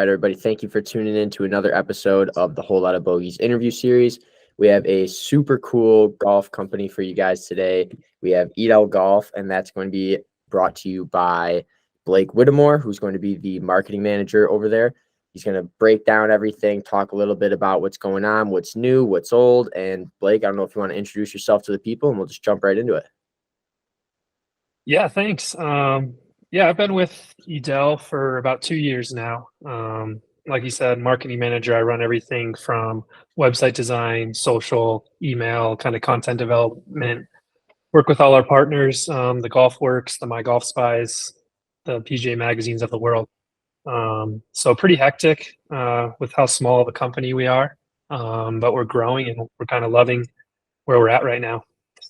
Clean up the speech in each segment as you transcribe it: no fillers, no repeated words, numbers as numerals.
All right, everybody, thank you for tuning in to another episode of the Whole Lot of Bogeys interview series. We have a super cool golf company for you guys today. We have Edel Golf, and that's going to be brought to you by Blake Whittemore, who's going to be the marketing manager over there. He's going to break down everything, talk a little bit about what's going on, what's new, what's old. And Blake, I don't know if you want to introduce yourself to the people, and we'll just jump right into it. Yeah, thanks. I've been with Edel for about 2 years now. Like you said, marketing manager. I run everything from website design, social, email, kind of content development. Work with all our partners, the Golf Works, the My Golf Spies, the PGA magazines of the world. So pretty hectic with how small of a company we are, but we're growing and we're kind of loving where we're at right now.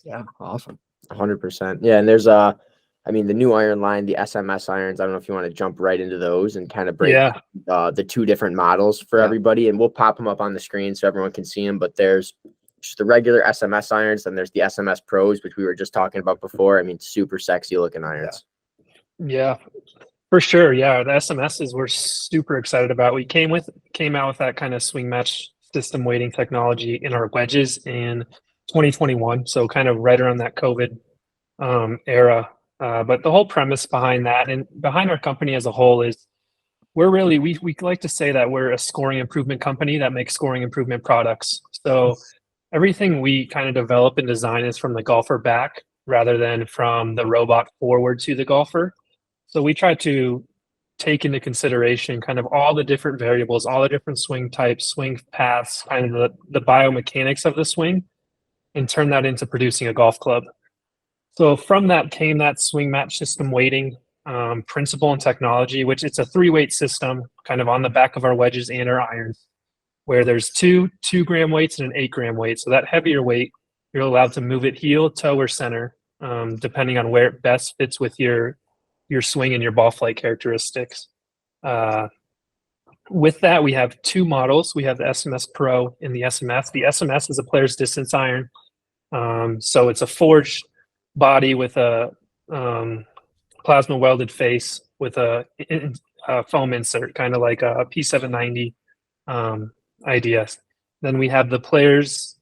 Yeah, awesome. 100%. Yeah, and there's the new iron line, the SMS irons. I don't know if you want to jump right into those and kind of break the two different models for everybody, and we'll pop them up on the screen so everyone can see them. But there's just the regular SMS irons, and there's the SMS Pros, which we were just talking about before. I mean, super sexy looking irons. Yeah, for sure. Yeah, the SMSs we're super excited about. We came out with that kind of swing match system weighting technology in our wedges in 2021, so kind of right around that COVID era. But the whole premise behind that and behind our company as a whole is we like to say that we're a scoring improvement company that makes scoring improvement products. So everything we kind of develop and design is from the golfer back rather than from the robot forward to the golfer. So we try to take into consideration kind of all the different variables, all the different swing types, swing paths, kind of the biomechanics of the swing, and turn that into producing a golf club. So from that came that swing match system weighting principle and technology, which it's a 3-weight system kind of on the back of our wedges and our irons, where there's two 2-gram weights and an 8-gram weight. So that heavier weight, you're allowed to move it heel, toe, or center, depending on where it best fits with your swing and your ball flight characteristics. With that, we have 2 models. We have the SMS Pro and the SMS. The SMS is a player's distance iron. So it's a forged body with a plasma welded face with a foam insert, kind of like a P790 idea. Then we have the Players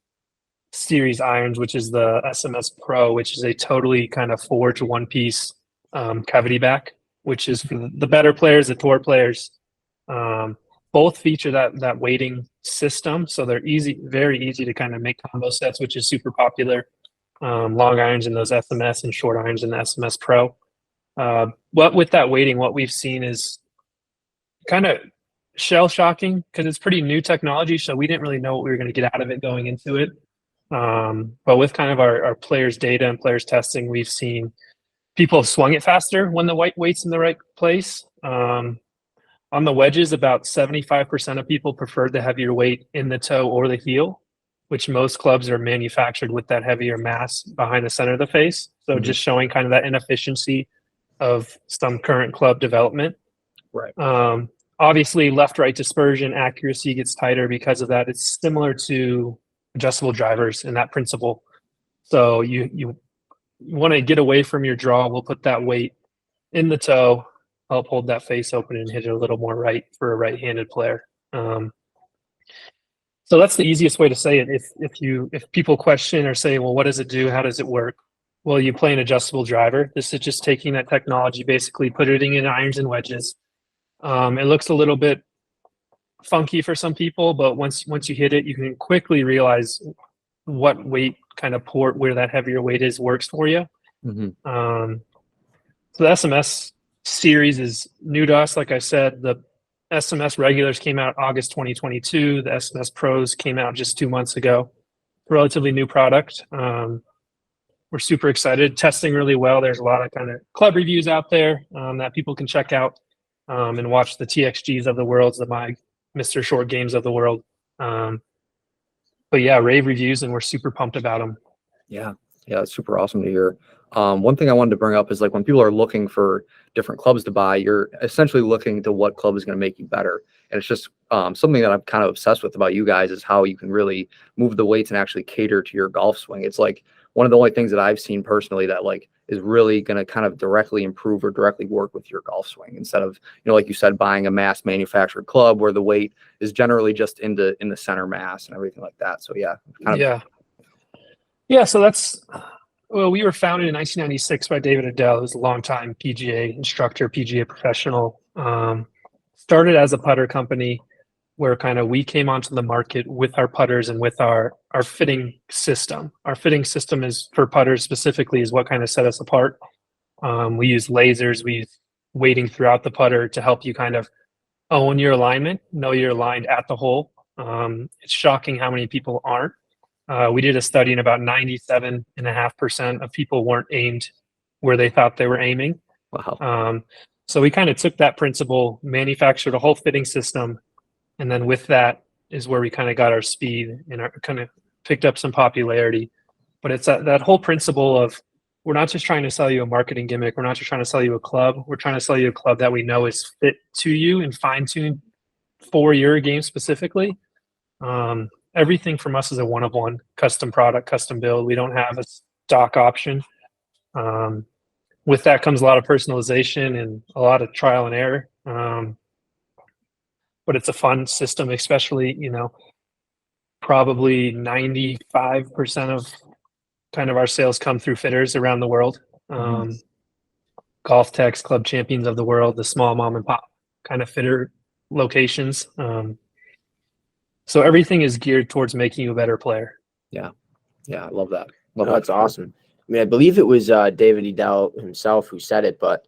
Series irons, which is the SMS Pro, which is a totally kind of forged one-piece cavity back, which is for the better players, the tour players. Both feature that weighting system, so they're very easy to kind of make combo sets, which is super popular. Long irons in those SMS and short irons in the SMS Pro. But with that weighting, what we've seen is kind of shell shocking because it's pretty new technology, so we didn't really know what we were going to get out of it going into it. But with kind of our players' data and players' testing, we've seen people have swung it faster when the weight's in the right place. On the wedges, about 75% of people preferred the heavier weight in the toe or the heel, which most clubs are manufactured with that heavier mass behind the center of the face. So just showing kind of that inefficiency of some current club development. Right. Obviously, left-right dispersion accuracy gets tighter because of that. It's similar to adjustable drivers in that principle. So you want to get away from your draw. We'll put that weight in the toe, help hold that face open and hit it a little more right for a right-handed player. So that's the easiest way to say it. If people question or say, well, what does it do? How does it work? Well, you play an adjustable driver. This is just taking that technology, basically putting it in irons and wedges. It looks a little bit funky for some people, but once you hit it, you can quickly realize what weight kind of port where that heavier weight is works for you. So the SMS series is new to us. Like I said, the SMS regulars came out August 2022. The SMS Pros came out just 2 months ago. Relatively new product. We're super excited. Testing really well. There's a lot of kind of club reviews out there that people can check out and watch the TXGs of the world, the Mr. Short Games of the world. But yeah, rave reviews, and we're super pumped about them. Yeah, it's super awesome to hear. One thing I wanted to bring up is like when people are looking for different clubs to buy, you're essentially looking to what club is going to make you better. And it's just something that I'm kind of obsessed with about you guys is how you can really move the weights and actually cater to your golf swing. It's like one of the only things that I've seen personally that like is really going to kind of directly improve or directly work with your golf swing instead of, like you said, buying a mass manufactured club where the weight is generally just in the center mass and everything like that. So yeah. Yeah. So we were founded in 1996 by David Edel, who's a longtime PGA instructor, PGA professional. Started as a putter company where kind of we came onto the market with our putters and with our fitting system. Our fitting system is for putters specifically is what kind of set us apart. We use lasers, we use weighting throughout the putter to help you kind of own your alignment, know you're aligned at the hole. It's shocking how many people aren't. We did a study and about 97.5% of people weren't aimed where they thought they were aiming. Wow. So we kind of took that principle, manufactured a whole fitting system, and then with that is where we kind of got our speed and kind of picked up some popularity. But it's that whole principle of we're not just trying to sell you a marketing gimmick. We're not just trying to sell you a club. We're trying to sell you a club that we know is fit to you and fine-tuned for your game specifically. Everything from us is a one-of-one custom product, custom build. We don't have a stock option. With that comes a lot of personalization and a lot of trial and error. But it's a fun system, especially, probably 95% of kind of our sales come through fitters around the world. Golf Techs, Club Champions of the world, the small mom and pop kind of fitter locations. So everything is geared towards making you a better player. Yeah. I love that. That's awesome. I mean, I believe it was David Edel himself who said it, but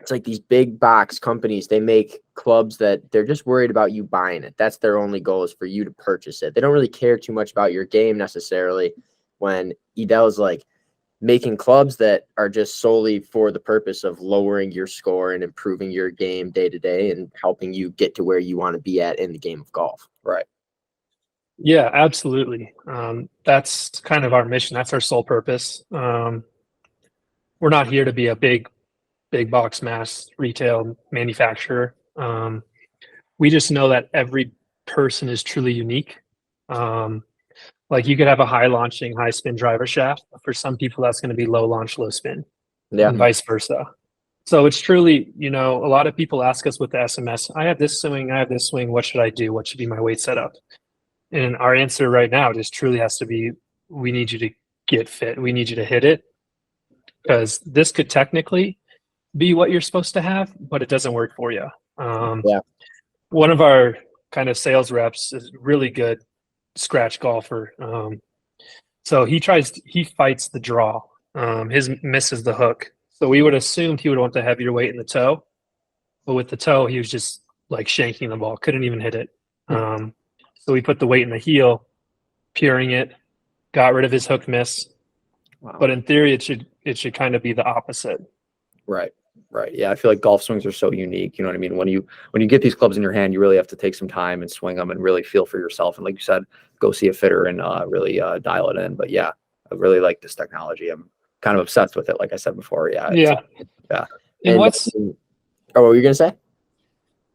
it's like these big box companies, they make clubs that they're just worried about you buying it. That's their only goal, is for you to purchase it. They don't really care too much about your game necessarily, when Edel's like making clubs that are just solely for the purpose of lowering your score and improving your game day to day and helping you get to where you want to be at in the game of golf. Right. Yeah, absolutely. That's kind of our mission. That's our sole purpose. We're not here to be a big box mass retail manufacturer. We just know that every person is truly unique. Like you could have a high launching, high spin driver shaft. For some people, that's going to be low launch, low spin, and vice versa. So it's truly, a lot of people ask us with the SMS, I have this swing. What should I do? What should be my weight setup? And our answer right now just truly has to be, we need you to get fit. We need you to hit it, because this could technically be what you're supposed to have, but it doesn't work for you. One of our kind of sales reps is really good scratch golfer. So he fights the draw. His misses the hook. So we would assumed he would want the heavier weight in the toe, but with the toe, he was just like shanking the ball, couldn't even hit it. So we put the weight in the heel, puring it, got rid of his hook miss. Wow. But in theory, it should kind of be the opposite. Right. Yeah, I feel like golf swings are so unique. You know what I mean? When you get these clubs in your hand, you really have to take some time and swing them and really feel for yourself. And like you said, go see a fitter and really dial it in. But yeah, I really like this technology. I'm kind of obsessed with it. Like I said before. Yeah. And what were you gonna say?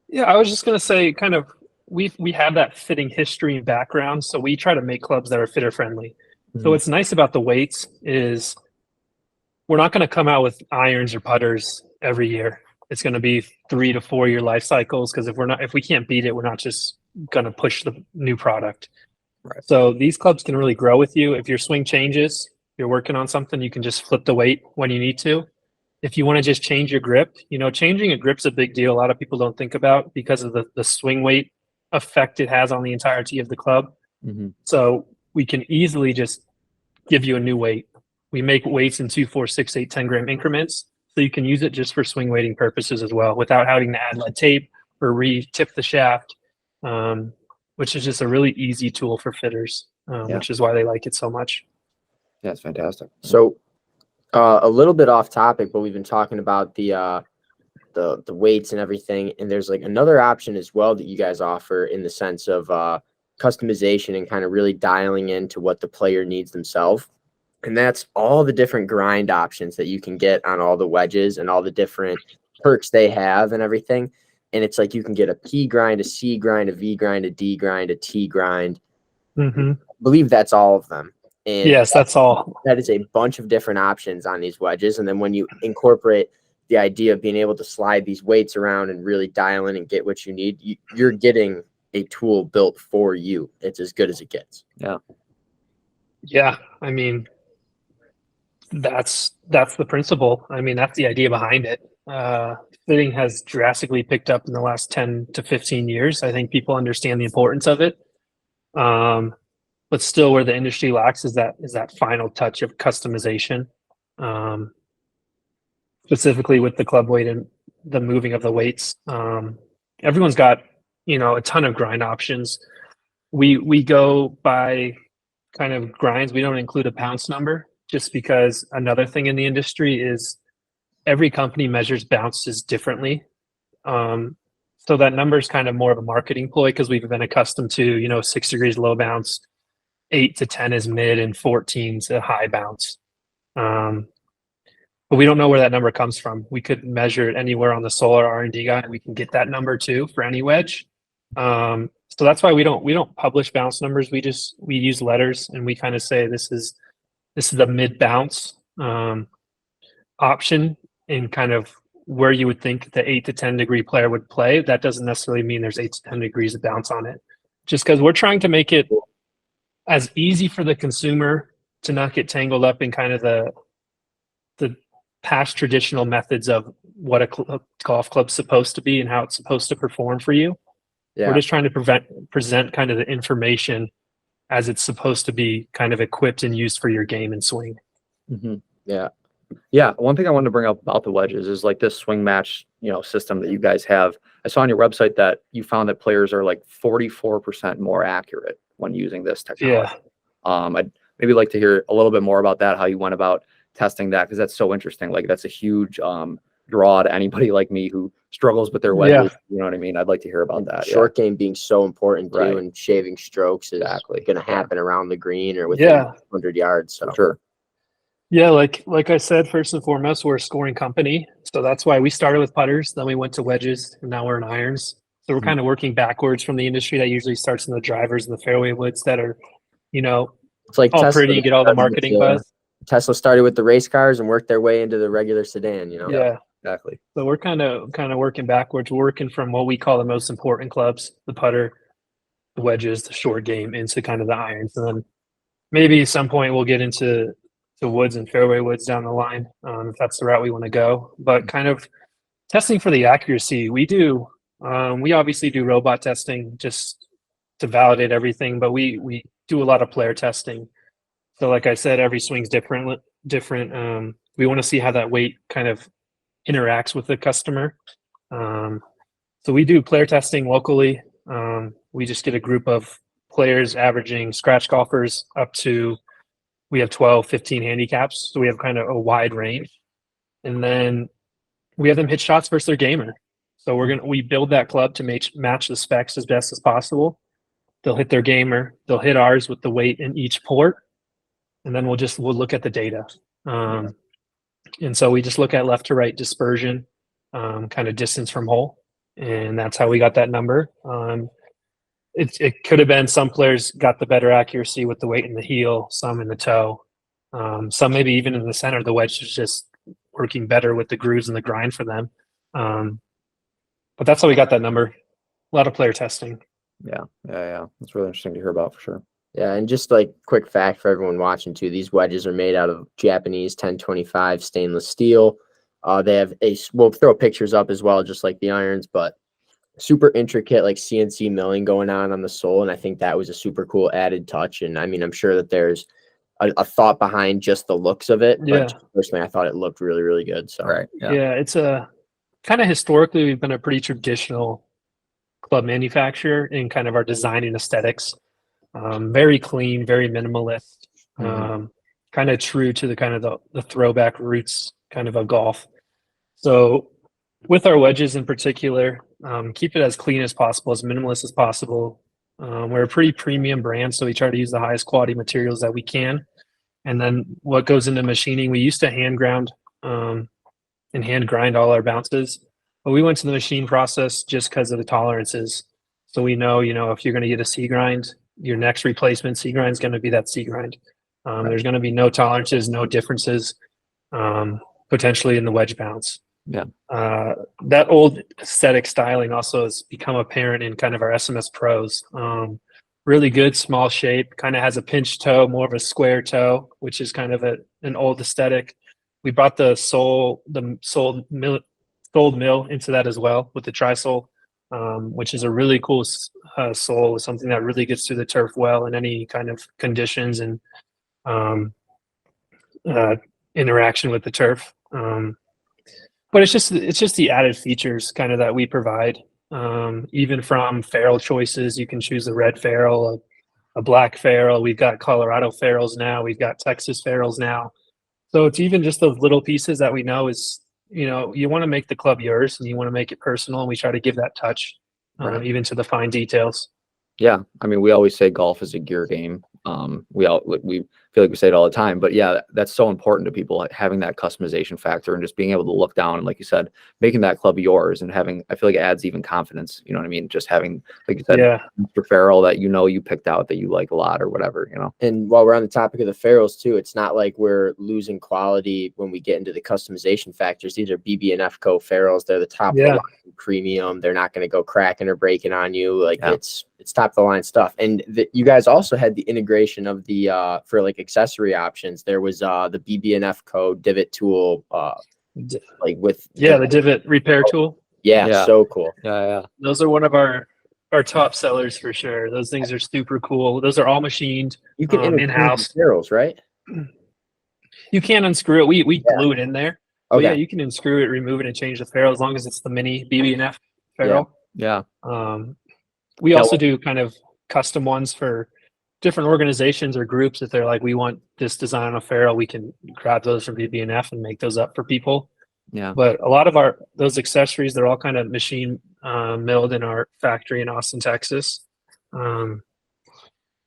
Yeah, I was just gonna say, kind of, we have that fitting history and background, so we try to make clubs that are fitter friendly. So what's nice about the weights is we're not going to come out with irons or putters every year. It's going to be 3 to 4 year life cycles, because if we can't beat it, we're not just going to push the new product. Right. So these clubs can really grow with you. If your swing changes, you're working on something, you can just flip the weight when you need to. If you want to just change your grip, changing a grip's a big deal. A lot of people don't think about, because of the swing weight effect it has on the entirety of the club. So we can easily just give you a new weight. We make weights in 2, 4, 6, 8, 10 gram increments, so you can use it just for swing weighting purposes as well, without having to add lead tape or re-tip the shaft, which is just a really easy tool for fitters, which is why they like it so much. Yeah, it's fantastic. So a little bit off topic, but we've been talking about the weights and everything, and there's like another option as well that you guys offer, in the sense of customization and kind of really dialing into what the player needs themselves. And that's all the different grind options that you can get on all the wedges and all the different perks they have and everything. And it's like you can get a P grind, a C grind, a V grind, a D grind, a T grind. I believe that's all of them. And Yes, that's all. that is a bunch of different options on these wedges. And then when you incorporate the idea of being able to slide these weights around and really dial in and get what you need, you're getting a tool built for you. It's as good as it gets. Yeah, I mean, that's the principle. I mean, that's the idea behind it. Fitting has drastically picked up in the last 10 to 15 years. I think people understand the importance of it. But still where the industry lacks is that final touch of customization. Specifically with the club weight and the moving of the weights. Everyone's got, a ton of grind options. We go by kind of grinds. We don't include a bounce number just because another thing in the industry is every company measures bounces differently. So that number is kind of more of a marketing ploy because we've been accustomed to, 6 degrees low bounce, 8 to 10 is mid, and 14 is a high bounce. But we don't know where that number comes from. We could measure it anywhere on the solar R&D guide, and we can get that number too for any wedge. So that's why we don't publish bounce numbers. We use letters, and we kind of say this is the mid bounce option in kind of where you would think the 8 to 10 degree player would play. That doesn't necessarily mean there's 8 to 10 degrees of bounce on it. Just because we're trying to make it as easy for the consumer to not get tangled up in kind of the past traditional methods of what a golf club's supposed to be and how it's supposed to perform for you. Yeah. We're just trying to present kind of the information as it's supposed to be kind of equipped and used for your game and swing. Mm-hmm. Yeah. Yeah. One thing I wanted to bring up about the wedges is like this swing match, system that you guys have. I saw on your website that you found that players are like 44% more accurate when using this technology. Yeah. I'd maybe like to hear a little bit more about that, how you went about testing that, because that's so interesting. Like that's a huge draw to anybody like me who struggles with their wedges. Yeah. You know what I mean? I'd like to hear about that. Short game being so important too, right. And shaving strokes is going to happen around the green or within 100 yards. So sure. Yeah, like I said, first and foremost, we're a scoring company. So that's why we started with putters, then we went to wedges, and now we're in irons. So we're kind of working backwards from the industry that usually starts in the drivers and the fairway woods that are, it's like all Tesla pretty, get all the marketing buzz. Tesla started with the race cars and worked their way into the regular sedan, Yeah, exactly. So we're kind of working backwards. We're working from what we call the most important clubs, the putter, the wedges, the short game, into kind of the irons. And then maybe at some point we'll get into the woods and fairway woods down the line, if that's the route we want to go. But kind of testing for the accuracy, we obviously do robot testing just to validate everything, but we do a lot of player testing. So like I said, every swing's different. We want to see how that weight kind of interacts with the customer. So we do player testing locally. We just get a group of players averaging scratch golfers up to, we have 12, 15 handicaps. So we have kind of a wide range. And then we have them hit shots versus their gamer. So we build that club to match the specs as best as possible. They'll hit their gamer. They'll hit ours with the weight in each port. And then we'll look at the data. And so we just look at left to right dispersion, kind of distance from hole. And that's how we got that number. It could have been some players got the better accuracy with the weight in the heel, some in the toe, some maybe even in the center. The wedge is just working better with the grooves and the grind for them. But that's how we got that number. A lot of player testing. Yeah. That's really interesting to hear about for sure. Yeah, and just like quick fact for everyone watching too, these wedges are made out of Japanese 1025 stainless steel. They have we'll throw pictures up as well, just like the irons, but super intricate like CNC milling going on the sole, and I think that was a super cool added touch. And I mean, I'm sure that there's a thought behind just the looks of it, but personally I thought it looked really, really good. So yeah, it's a kind of historically we've been a pretty traditional club manufacturer in kind of our design and aesthetics. Very clean, very minimalist, kind of true to the kind of the throwback roots kind of golf. So with our wedges in particular, keep it as clean as possible, as minimalist as possible. We're a pretty premium brand, so we try to use the highest quality materials that we can. And then what goes into machining, we used to hand ground and hand grind all our bounces, but we went to the machine process just because of the tolerances. So we know, if you're going to get a C grind, your next replacement C grind is going to be that C grind. There's going to be no tolerances, no differences, potentially in the wedge bounce. Yeah. That old aesthetic styling also has become apparent in kind of our SMS Pros. Really good small shape, kind of has a pinch toe, more of a square toe, which is kind of an old aesthetic. We brought the sold mill into that as well with the tri-sole, which is a really cool sole, something that really gets through the turf well in any kind of conditions and interaction with the turf. But it's just the added features kind of that we provide. Even from ferrule choices, you can choose a red ferrule, a black ferrule. We've got Colorado ferrules now. We've got Texas ferrules now. So it's even just those little pieces that we know is, you want to make the club yours and you want to make it personal. And we try to give that touch, even to the fine details. Yeah. I mean, we always say golf is a gear game. We feel like we say it all the time, but yeah, that's so important to people, having that customization factor and just being able to look down and, like you said, making that club yours and having, I feel like it adds even confidence. You know what I mean? Just having, like you said, Mr. Ferrule that you picked out that you like a lot or whatever, And while we're on the topic of the ferrules too, it's not like we're losing quality when we get into the customization factors. These are BB&F Co ferrules. They're the top of the line, premium. They're not going to go cracking or breaking on you. Like it's top of the line stuff. And you guys also had the integration of the for like accessory options. There was the BB&F Co divot tool, like with the divot repair tool. Yeah, so cool. Yeah. Those are one of our top sellers for sure. Those things are super cool. Those are all machined. You can in-house ferrules, right? You can unscrew it. We glue it in there. Okay. Yeah, you can unscrew it, remove it, and change the ferrule as long as it's the mini BB&F ferrule. Yeah. We also do kind of custom ones for different organizations or groups. If they're like, we want this design on a ferrule, we can grab those from BB&F and make those up for people. Yeah. But a lot of those accessories, they're all kind of machine milled in our factory in Austin, Texas, where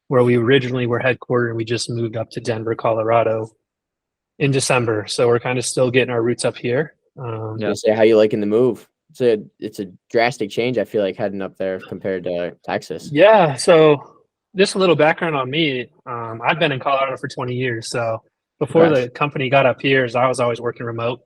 we originally were headquartered, and we just moved up to Denver, Colorado in December. So we're kind of still getting our roots up here. Say how you liking the move. It's a drastic change, I feel like, heading up there compared to Texas. Yeah. So just a little background on me. I've been in Colorado for 20 years. So before the company got up here, I was always working remote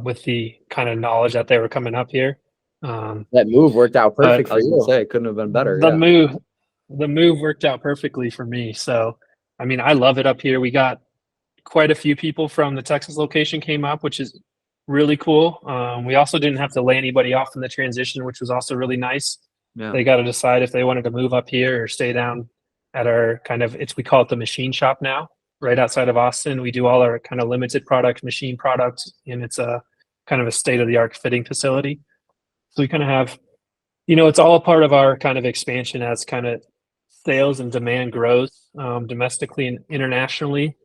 with the kind of knowledge that they were coming up here. That move worked out perfect for you. I was gonna say, it couldn't have been better. The move worked out perfectly for me. So, I mean, I love it up here. We got quite a few people from the Texas location came up, which is really cool. We also didn't have to lay anybody off in the transition, which was also really nice. Yeah. They got to decide if they wanted to move up here or stay down at our we call it the machine shop now, right outside of Austin. We do all our kind of limited product, machine products, and it's a kind of a state-of-the-art fitting facility. So we kind of have, it's all a part of our kind of expansion as kind of sales and demand grows domestically and internationally.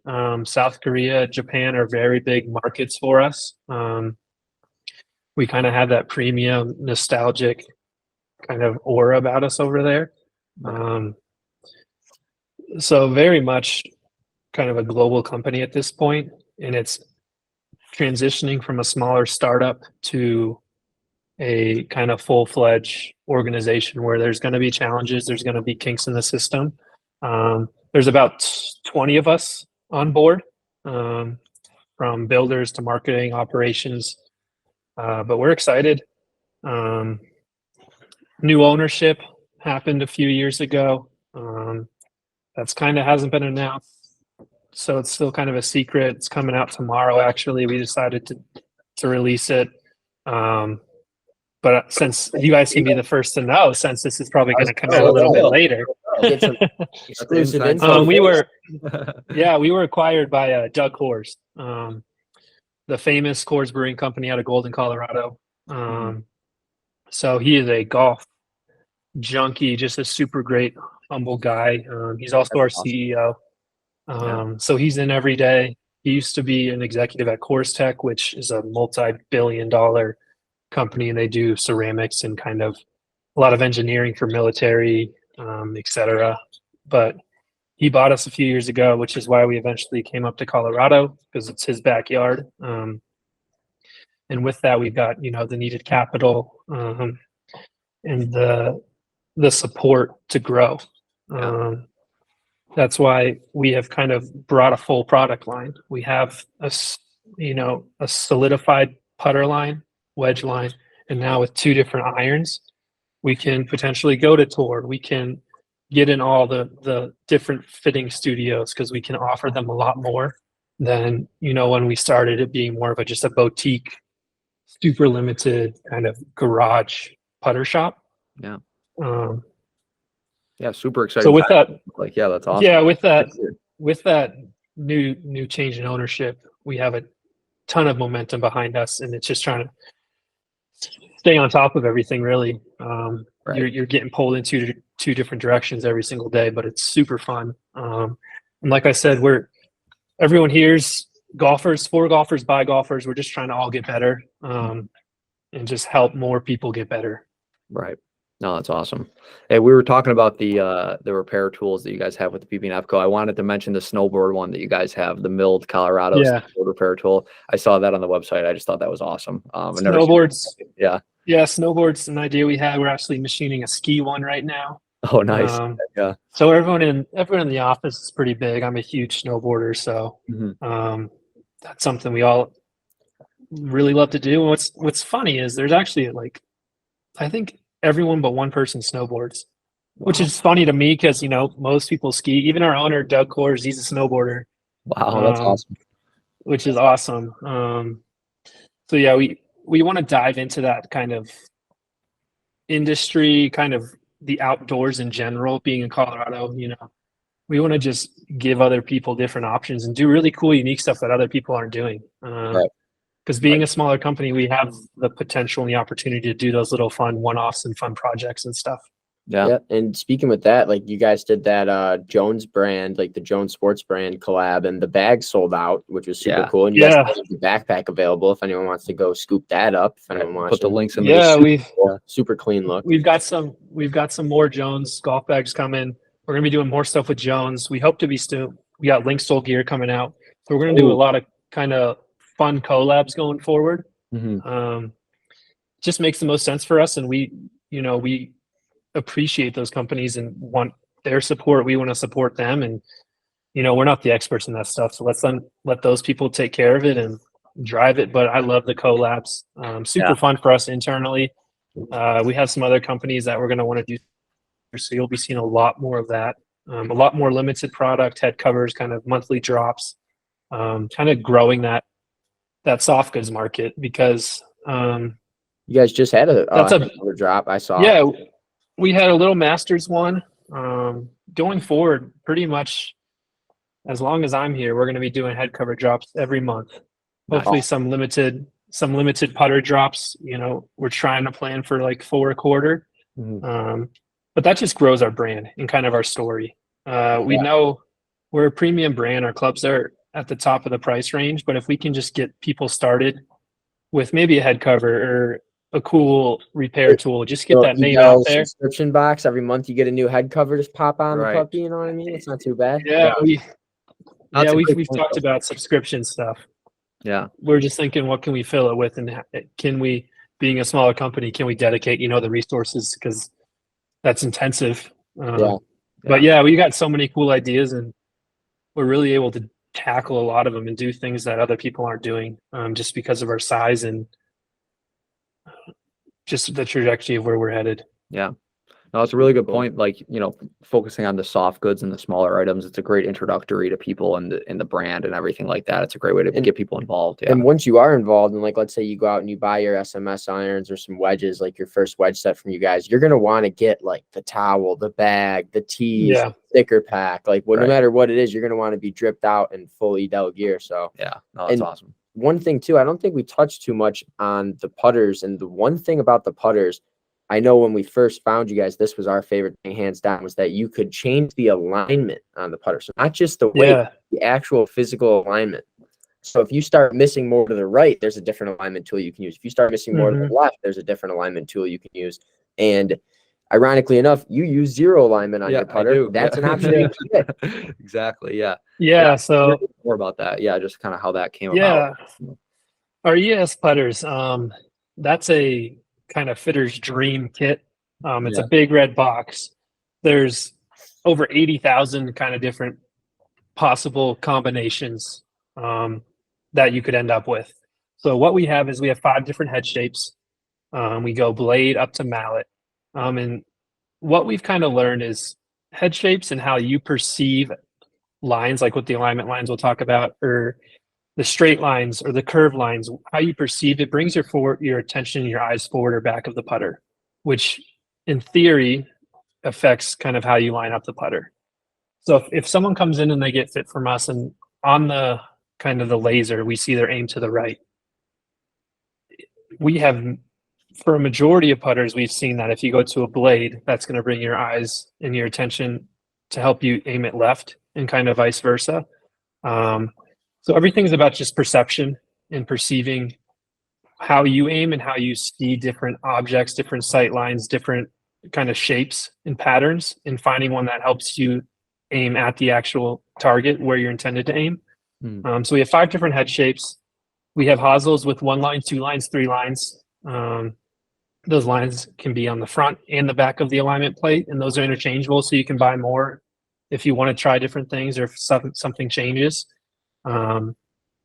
South Korea, Japan are very big markets for us. We kind of have that premium, nostalgic kind of aura about us over there. So very much kind of a global company at this point, and it's transitioning from a smaller startup to a kind of full-fledged organization where there's going to be challenges, there's going to be kinks in the system. There's about 20 of us on board, from builders to marketing, operations, but we're excited. New ownership happened a few years ago. That's kind of hasn't been announced, so it's still kind of a secret. It's coming out tomorrow, actually. We decided to release it. But since you guys can be the first to know, since this is probably going to come out a little bit later. Exclusive info. We were acquired by Doug Coors, the famous Coors Brewing Company out of Golden, Colorado. So he is a golf junkie, just a super great, humble guy. He's also our CEO. So he's in every day. He used to be an executive at Coors Tech, which is a multi-billion-dollar company, and they do ceramics and kind of a lot of engineering for military, etc. But he bought us a few years ago, which is why we eventually came up to Colorado, because it's his backyard. And with that, we've got the needed capital and the support to grow. That's why we have kind of brought a full product line. We have a solidified putter line, wedge line, and now with 2 different irons, we can potentially go to tour. We can get in all the different fitting studios because we can offer them a lot more than, when we started it being more of just a boutique, super limited kind of garage putter shop. Yeah. Um, Yeah, super exciting. so with that, yeah, that's awesome. yeah, with that new change in ownership, we have a ton of momentum behind us, and it's just trying to stay on top of everything. Really, Right. you're getting pulled into 2 different directions every single day, but it's super fun. And like I said, everyone here's golfers, for golfers, by golfers. We're just trying to all get better, and just help more people get better. Right. No, that's awesome. Hey, we were talking about the repair tools that you guys have with the PB&Fco. I wanted to mention the snowboard one that you guys have, the milled Colorado snowboard repair tool. I saw that on the website. I just thought that was awesome. Snowboards. Yeah. Yeah, snowboards, an idea we had. We're actually machining a ski one right now. Oh, nice. Yeah. So everyone in the office is pretty big. I'm a huge snowboarder, so that's something we all really love to do. And what's funny is there's actually I think everyone but one person snowboards, which is funny to me because most people ski. Even our owner Doug Kors, he's a snowboarder. Wow, that's awesome. Which is awesome. So yeah, we want to dive into that kind of industry, kind of the outdoors in general. Being in Colorado, we want to just give other people different options and do really cool, unique stuff that other people aren't doing. Right. Because being a smaller company, we have the potential and the opportunity to do those little fun one-offs and fun projects and stuff. Yeah. And speaking with that, you guys did that Jones brand, the Jones Sports brand collab, and the bag sold out, which was super cool. And you guys have the backpack available if anyone wants to go scoop that up. If anyone wants put the links in the super clean look. We've got some more Jones golf bags coming. We're gonna be doing more stuff with Jones. We hope to be we got Link Soul gear coming out. So we're gonna do a lot of kind of fun collabs going forward. Just makes the most sense for us, and we appreciate those companies and want their support. We want to support them, and we're not the experts in that stuff, so let those people take care of it and drive it. But I love the collabs. Super fun for us internally. We have some other companies that we're going to want to do, so you'll be seeing a lot more of that. A lot more limited product, head covers, kind of monthly drops, kind of growing that soft goods market, because you guys just had a drop. I saw. Yeah, we had a little Masters one. Going forward, pretty much as long as I'm here, we're going to be doing head cover drops every month. Hopefully some limited putter drops. We're trying to plan for 4 a quarter. But that just grows our brand and kind of our story. We know we're a premium brand. Our clubs are at the top of the price range, but if we can just get people started with maybe a head cover or a cool repair tool, just get that name out there. Subscription box every month, you get a new head cover, just pop on the puppy. You know what I mean? It's not too bad. We've talked about subscription stuff. Yeah, we're just thinking, what can we fill it with, and can we, being a smaller company, can we dedicate the resources, because that's intensive. But we got so many cool ideas, and we're really able to tackle a lot of them and do things that other people aren't doing, just because of our size and just the trajectory of where we're headed. Yeah. No, it's a really good point. Focusing on the soft goods and the smaller items, it's a great introductory to people and the brand and everything like that. It's a great way to get people involved. Yeah. And once you are involved, and let's say you go out and you buy your SMS irons or some wedges, your first wedge set from you guys, you're gonna want to get the towel, the bag, the tees, sticker pack. No matter what it is, you're gonna want to be dripped out in full Edel gear. So that's awesome. One thing too, I don't think we touched too much on the putters, and the one thing about the putters, I know when we first found you guys, this was our favorite thing, hands down, was that you could change the alignment on the putter. So not just the weight, the actual physical alignment. So if you start missing more to the right, there's a different alignment tool you can use. If you start missing more to the left, there's a different alignment tool you can use. And ironically enough, you use zero alignment on your putter. That's an option. You can get. Exactly. So more about that. Just kind of how that came about. Our ES putters, that's a kind of fitter's dream kit. It's a big red box. There's over 80,000 kind of different possible combinations that you could end up with. So what we have is we have 5 different head shapes. We go blade up to mallet. And what we've kind of learned is head shapes and how you perceive lines, like what the alignment lines we'll talk about, or the straight lines or the curved lines, how you perceive it brings your attention, your eyes forward or back of the putter, which in theory affects kind of how you line up the putter. So if someone comes in and they get fit from us, and on the kind of the laser, we see their aim to the right. We have, for a majority of putters, we've seen that if you go to a blade, that's going to bring your eyes and your attention to help you aim it left, and kind of vice versa. So everything's about just perception and perceiving how you aim and how you see different objects, different sight lines, different kind of shapes and patterns, and finding one that helps you aim at the actual target where you're intended to aim. So we have 5 different head shapes. We have hosels with 1 line, 2 lines, 3 lines. Those lines can be on the front and the back of the alignment plate, and those are interchangeable, so you can buy more if you want to try different things or if something changes.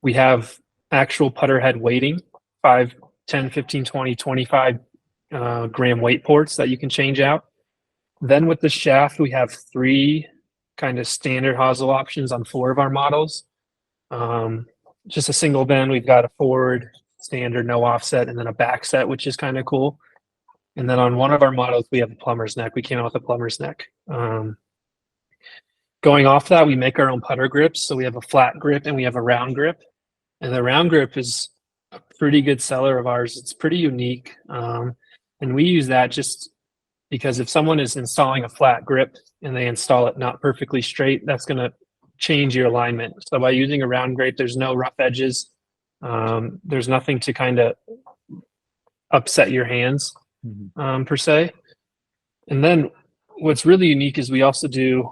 We have actual putter head weighting, 5, 10, 15, 20, 25 gram weight ports that you can change out. Then with the shaft, we have 3 kind of standard hosel options on 4 of our models. Just a single bend. We've got a forward, standard, no offset, and then a back set, which is kind of cool. And then on one of our models, we have a plumber's neck. We came out with a plumber's neck. Going off that, we make our own putter grips. So we have a flat grip and we have a round grip. And the round grip is a pretty good seller of ours. It's pretty unique. And we use that just because if someone is installing a flat grip and they install it not perfectly straight, that's going to change your alignment. So by using a round grip, there's no rough edges. There's nothing to kind of upset your hands per se. And then what's really unique is we also do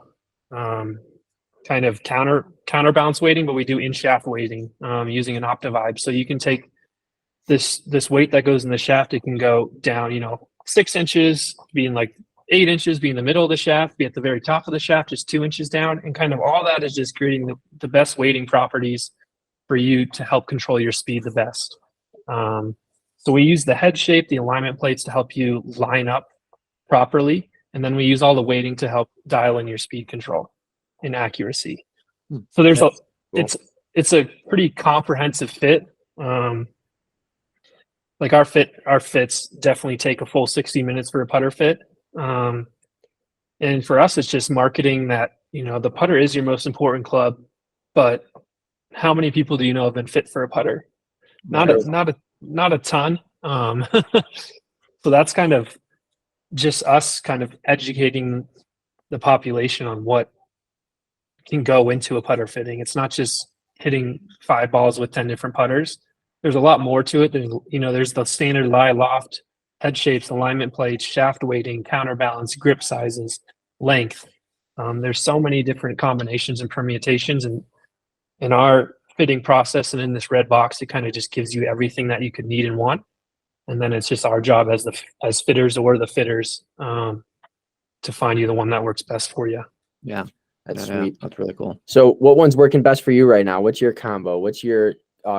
kind of counterbalance weighting, but we do in shaft weighting using an Optivibe. So you can take this weight that goes in the shaft, it can go down, 6 inches, being like 8 inches, be in the middle of the shaft, be at the very top of the shaft, just 2 inches down, and kind of all that is just creating the best weighting properties for you to help control your speed the best. So we use the head shape, the alignment plates to help you line up properly, and then we use all the weighting to help dial in your speed control and accuracy. So there's Cool. it's a pretty comprehensive fit. Like our fits definitely take a full 60 minutes for a putter fit. And for us, it's just marketing that, the putter is your most important club, but how many people do you know have been fit for a putter? Not a ton. So that's kind of just us kind of educating the population on what can go into a putter fitting. It's not just hitting 5 balls with 10 different putters. There's a lot more to it. There's the standard lie loft, head shapes, alignment plates, shaft weighting, counterbalance, grip sizes, length. There's so many different combinations and permutations, and in our fitting process and in this red box, it kind of just gives you everything that you could need and want. And then it's just our job as fitters or the fitters to find you the one that works best for you. Yeah, That's yeah, sweet. that's really cool. So what one's working best for you right now? What's your combo? What's your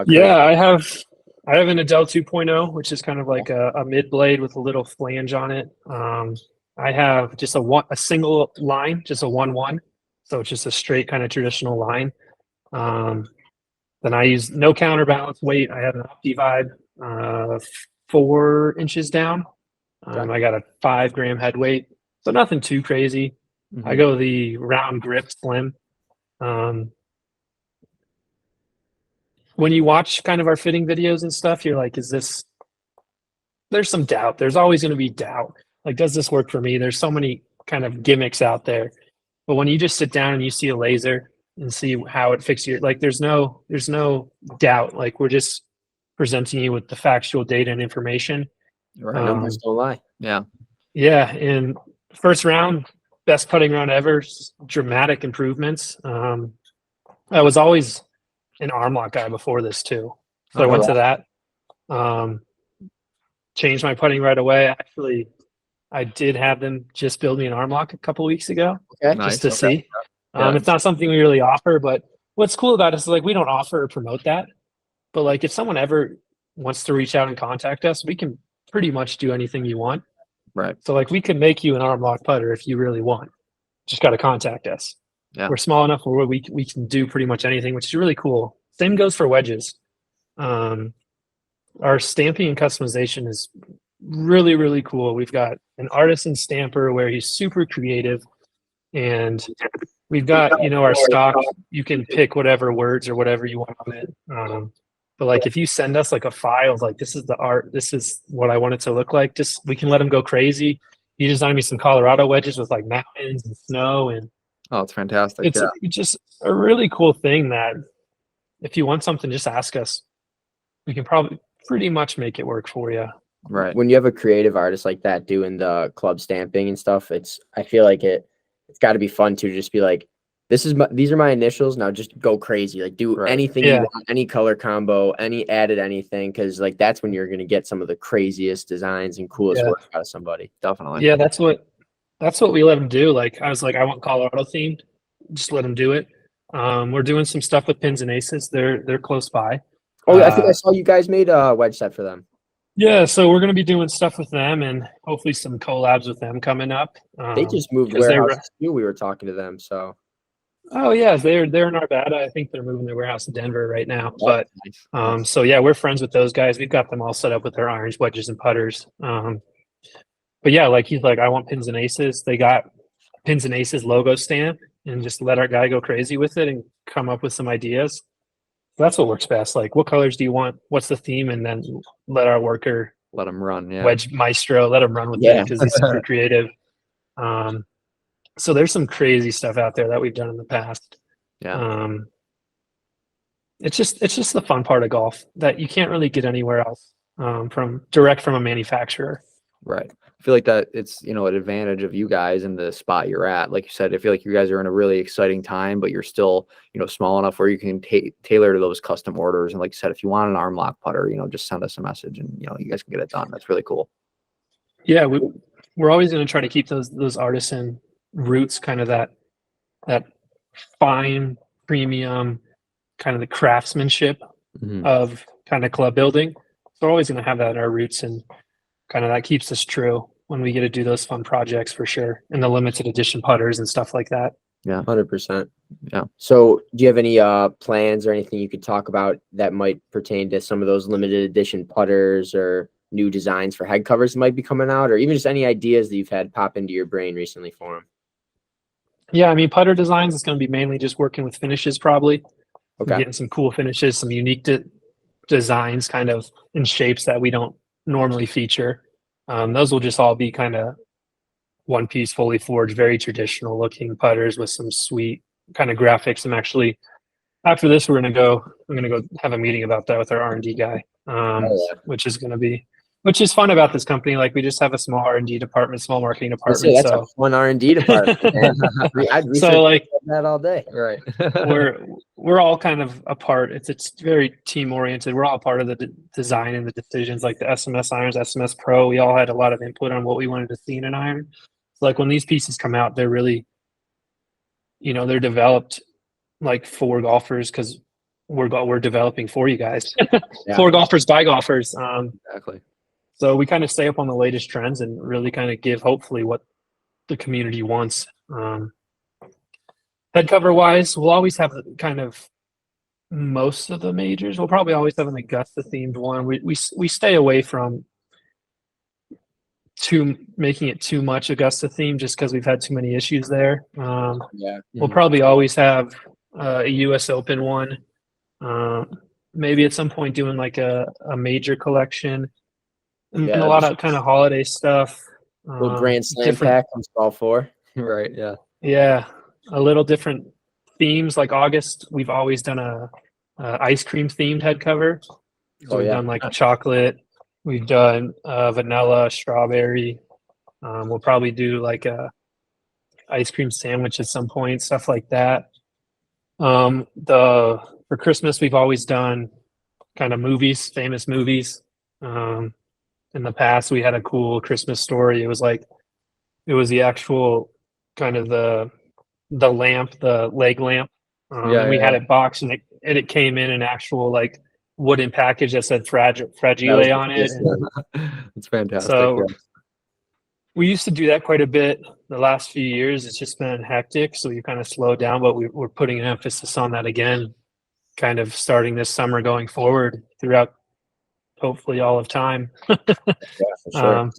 Yeah, I have an Edel 2.0, which is kind of like a mid blade with a little flange on it. I have just a single line, just a 1-1. So it's just a straight kind of traditional line. Then I use no counterbalance weight. I have an Optivibe 4 inches down. I got a 5 gram head weight. So nothing too crazy. I go the round grip slim. When you watch kind of our fitting videos and stuff, you're like, there's some doubt. There's always going to be doubt. Like, does this work for me? There's so many kind of gimmicks out there. But when you just sit down and you see a laser and see how it fixes your, like, there's no doubt. Like, we're just presenting you with the factual data and information. Right, numbers don't lie. Yeah. Yeah. And first round, best putting round ever, dramatic improvements. I was always an arm lock guy before this too. So I went to that, changed my putting right away. Actually, I did have them just build me an arm lock a couple weeks ago, Okay. Nice. just to see. Yeah. It's not something we really offer, but what's cool about it is like we don't offer or promote that. But like if someone ever wants to reach out and contact us, we can pretty much do anything you want. Right. So like we can make you an arm lock putter if you really want. Just got to contact us. Yeah. We're small enough where we can do pretty much anything, which is really cool. Same goes for wedges. Our stamping and customization is really, really cool. We've got an artisan stamper where he's super creative, and we've got, our stock. You can pick whatever words or whatever you want on it. But like if you send us like a file of like, this is the art, this is what I want it to look like, just we can let him go crazy. He designed me some Colorado wedges with like mountains and snow, and Oh, it's fantastic. it's just a really cool thing that if you want something, just ask us. We can probably pretty much make it work for you. Right. When you have a creative artist like that doing the club stamping and stuff, I feel like it's got to be fun to just be like, these are my initials. Now just go crazy. Like do anything you want, any color combo, any added anything. Cause like that's when you're going to get some of the craziest designs and coolest work out of somebody. Definitely. Yeah. That's what we let them do. Like I was like, I want Colorado themed. Just let them do it. We're doing some stuff with Pins and Aces. They're close by. Oh, I think I saw you guys made a wedge set for them. Yeah, so we're going to be doing stuff with them and hopefully some collabs with them coming up. They just moved warehouses too. We were talking to them, so. Oh yeah, they're in Arvada. I think they're moving their warehouse to Denver right now. But so yeah, we're friends with those guys. We've got them all set up with their irons, wedges, and putters. But yeah, like he's like, I want Pins and Aces. They got Pins and Aces logo stamp, and just let our guy go crazy with it and come up with some ideas. That's what works best. Like, what colors do you want? What's the theme? And then let our worker let him run. Yeah. Wedge maestro, let him run with it because he's super creative. So there's some crazy stuff out there that we've done in the past. Yeah. It's just the fun part of golf that you can't really get anywhere else from a manufacturer. Right. I feel like that it's, an advantage of you guys in the spot you're at. Like you said, I feel like you guys are in a really exciting time, but you're still, small enough where you can tailor to those custom orders. And like you said, if you want an arm lock putter, just send us a message and, you guys can get it done. That's really cool. Yeah. We're always going to try to keep those artisan roots, kind of that fine premium, kind of the craftsmanship of kind of club building. So we're always going to have that in our roots, and kind of that keeps us true when we get to do those fun projects for sure. And the limited edition putters and stuff like that. Yeah. 100%. Yeah. So do you have any plans or anything you could talk about that might pertain to some of those limited edition putters or new designs for head covers that might be coming out, or even just any ideas that you've had pop into your brain recently for them? Yeah. I mean, putter designs is going to be mainly just working with finishes, probably. Okay. Getting some cool finishes, some unique designs kind of in shapes that we don't normally feature. Those will just all be kind of one piece, fully forged, very traditional looking putters with some sweet kind of graphics. I'm actually, after this, I'm going to go have a meeting about that with our R&D guy, which is fun about this company. Like we just have a small R&D department, small marketing department. That's a fun R&D department. I'd so like that all day. Right. we're all kind of a part. It's very team oriented. We're all part of the design and the decisions, like the SMS irons, SMS Pro. We all had a lot of input on what we wanted to see in an iron. So like when these pieces come out, they're really, they're developed like for golfers, because we're developing for you guys. For golfers by golfers. Exactly. So we kind of stay up on the latest trends and really kind of give hopefully what the community wants. Head cover wise, we'll always have kind of most of the majors. We'll probably always have an Augusta themed one. We stay away from making it too much Augusta themed, just because we've had too many issues there. We'll probably always have a US Open one. Maybe at some point doing like a major collection. And a lot of kind of holiday stuff. Little Grand Slam pack on all four. Right. Yeah. Yeah. A little different themes. Like August, we've always done a ice cream themed head cover. So we've done like chocolate. We've done vanilla, strawberry. We'll probably do like a ice cream sandwich at some point, stuff like that. For Christmas, we've always done kind of famous movies. In the past, we had a cool Christmas story. It was like It was the actual kind of the lamp, the leg lamp. And we had it boxed, and it came in an actual like wooden package that said fragile on it. It's fantastic. So we used to do that quite a bit. The last few years, it's just been hectic, so we kind of slowed down, but we're putting an emphasis on that again, kind of starting this summer going forward throughout hopefully all of time. Yeah, for sure.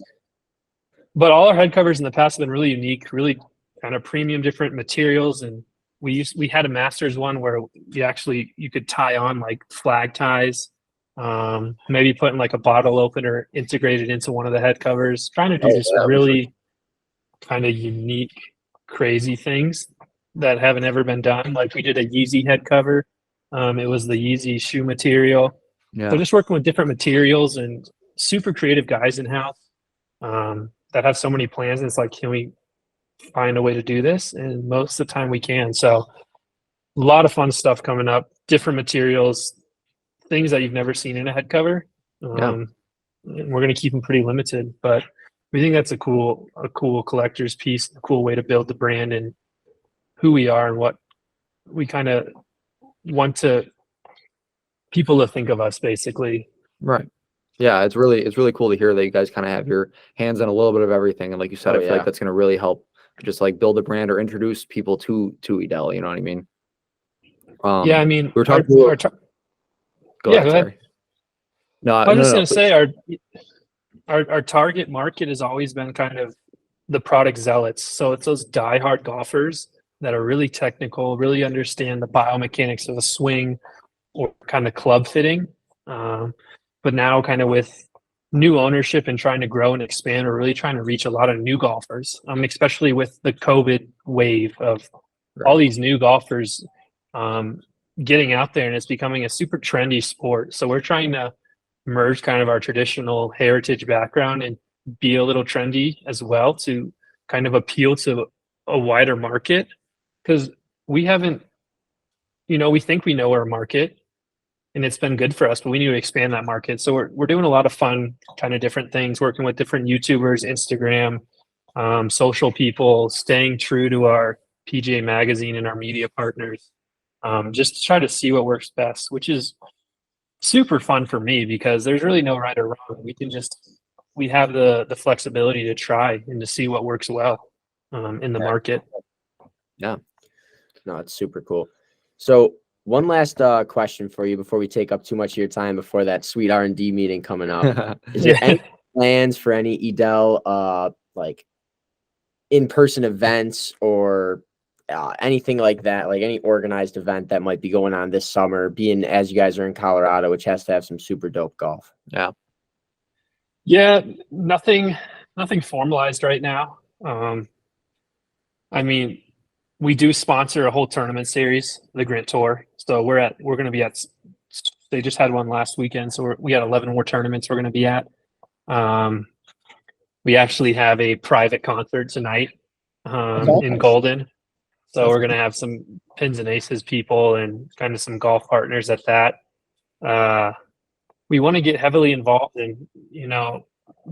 But all our head covers in the past have been really unique, really kind of premium, different materials. And we had a Masters one where you could tie on like flag ties, maybe putting like a bottle opener integrated into one of the head covers, trying to do just really kind of unique, crazy things that haven't ever been done. Like we did a Yeezy head cover. It was the Yeezy shoe material. Yeah. So just working with different materials and super creative guys in house that have so many plans. And it's like, can we find a way to do this? And most of the time we can. So a lot of fun stuff coming up, different materials, things that you've never seen in a head cover. And we're going to keep them pretty limited, but we think that's a cool collector's piece, a cool way to build the brand and who we are and what we kind of want people to think of us, basically. Right. Yeah, it's really cool to hear that you guys kind of have your hands in a little bit of everything. And like you said, I feel like that's going to really help just like build a brand or introduce people to Edel. You know what I mean? Yeah, I mean, we were talking. Go ahead. No, I was just going to say our target market has always been kind of the product zealots. So it's those diehard golfers that are really technical, really understand the biomechanics of a swing or kind of club fitting. But now kind of with new ownership and trying to grow and expand, we're really trying to reach a lot of new golfers, especially with the COVID wave of all these new golfers getting out there, and it's becoming a super trendy sport. So we're trying to merge kind of our traditional heritage background and be a little trendy as well to kind of appeal to a wider market, because we haven't, we think we know our market and it's been good for us, but we need to expand that market. So we're doing a lot of fun kind of different things, working with different YouTubers, Instagram, social people, staying true to our PGA magazine and our media partners, just to try to see what works best, which is super fun for me because there's really no right or wrong. We have the flexibility to try and to see what works well in the market. Yeah. No, it's super cool. So one last question for you before we take up too much of your time before that sweet R&D meeting coming up. Is there any plans for any Edel like in-person events or anything like that, like any organized event that might be going on this summer, being as you guys are in Colorado, which has to have some super dope golf? Yeah, nothing formalized right now. I mean, we do sponsor a whole tournament series, the Grant Tour. So we're going to be at. They just had one last weekend, so we had 11 more tournaments we're going to be at. We actually have a private concert tonight in Golden. So we're going to have some pins and aces people and kind of some golf partners at that. We want to get heavily involved in,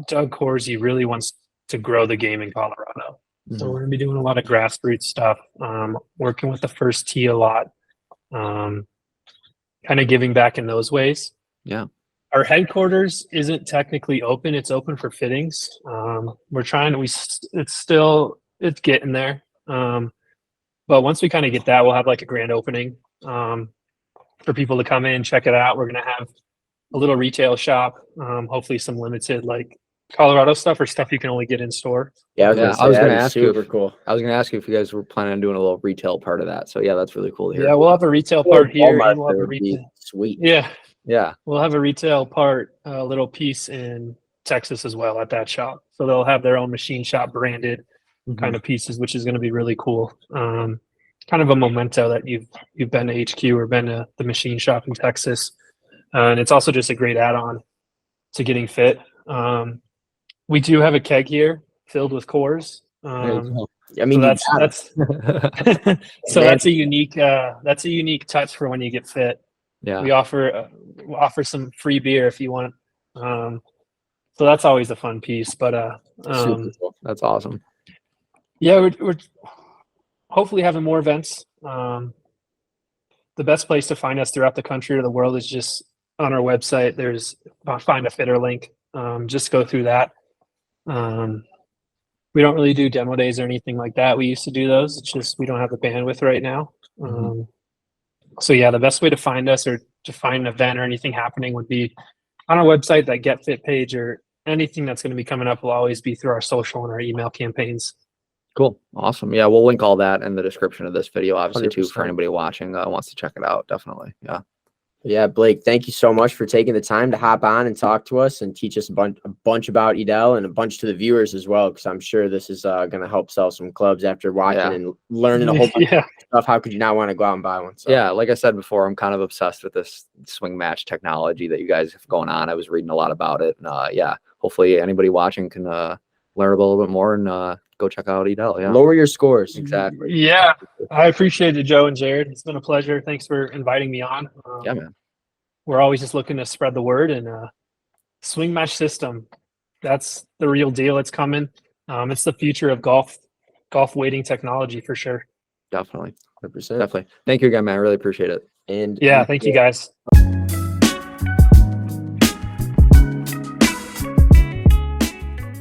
Doug Corsi really wants to grow the game in Colorado. So we're going to be doing a lot of grassroots stuff, working with the First Tee a lot, kind of giving back in those ways. Yeah. Our headquarters isn't technically open. It's open for fittings. We're trying to, it's getting there. But once we kind of get that, we'll have like a grand opening for people to come in, check it out. We're going to have a little retail shop, hopefully some limited like Colorado stuff or stuff you can only get in store. Yeah, I was going to ask you. Super cool. I was going to ask you if you guys were planning on doing a little retail part of that. So yeah, that's really cool to hear. Yeah, we'll have a retail part here. And we'll have a retail. Sweet. Yeah. We'll have a retail part, a little piece in Texas as well at that shop. So they'll have their own machine shop branded kind of pieces, which is going to be really cool. Kind of a memento that you've been to HQ or been to the machine shop in Texas. And it's also just a great add-on to getting fit. We do have a keg here filled with cores. I mean, so that's so that's a unique touch for when you get fit. Yeah, we offer some free beer if you want. So that's always a fun piece. But super cool. That's awesome. Yeah, we're hopefully having more events. The best place to find us throughout the country or the world is just on our website. There's find a fitter link. Just go through that. We don't really do demo days or anything like that. We used to do those. It's just we don't have the bandwidth right now. So yeah, the best way to find us or to find an event or anything happening would be on our website. That Get Fit page or anything that's going to be coming up will always be through our social and our email campaigns. Cool. Awesome. Yeah, we'll link all that in the description of this video, obviously, too, 100%. for anybody watching wants to check it out. Definitely. Yeah. Yeah, Blake, thank you so much for taking the time to hop on and talk to us and teach us a bunch about Edel and a bunch to the viewers as well, because I'm sure this is going to help sell some clubs after watching and learning a whole bunch of stuff. How could you not want to go out and buy one? So. Yeah, like I said before, I'm kind of obsessed with this swing match technology that you guys have going on. I was reading a lot about it. And, yeah, hopefully anybody watching can learn a little bit more and go check out Edel. Yeah. Lower your scores. Exactly. Yeah, I appreciate it, Joe and Jared. It's been a pleasure. Thanks for inviting me on. Yeah, man. We're always just looking to spread the word, and swing match system. That's the real deal. It's coming. It's the future of golf weighting technology for sure. Definitely. 100%. Definitely. Thank you again, man. I really appreciate it. And yeah, thank you guys.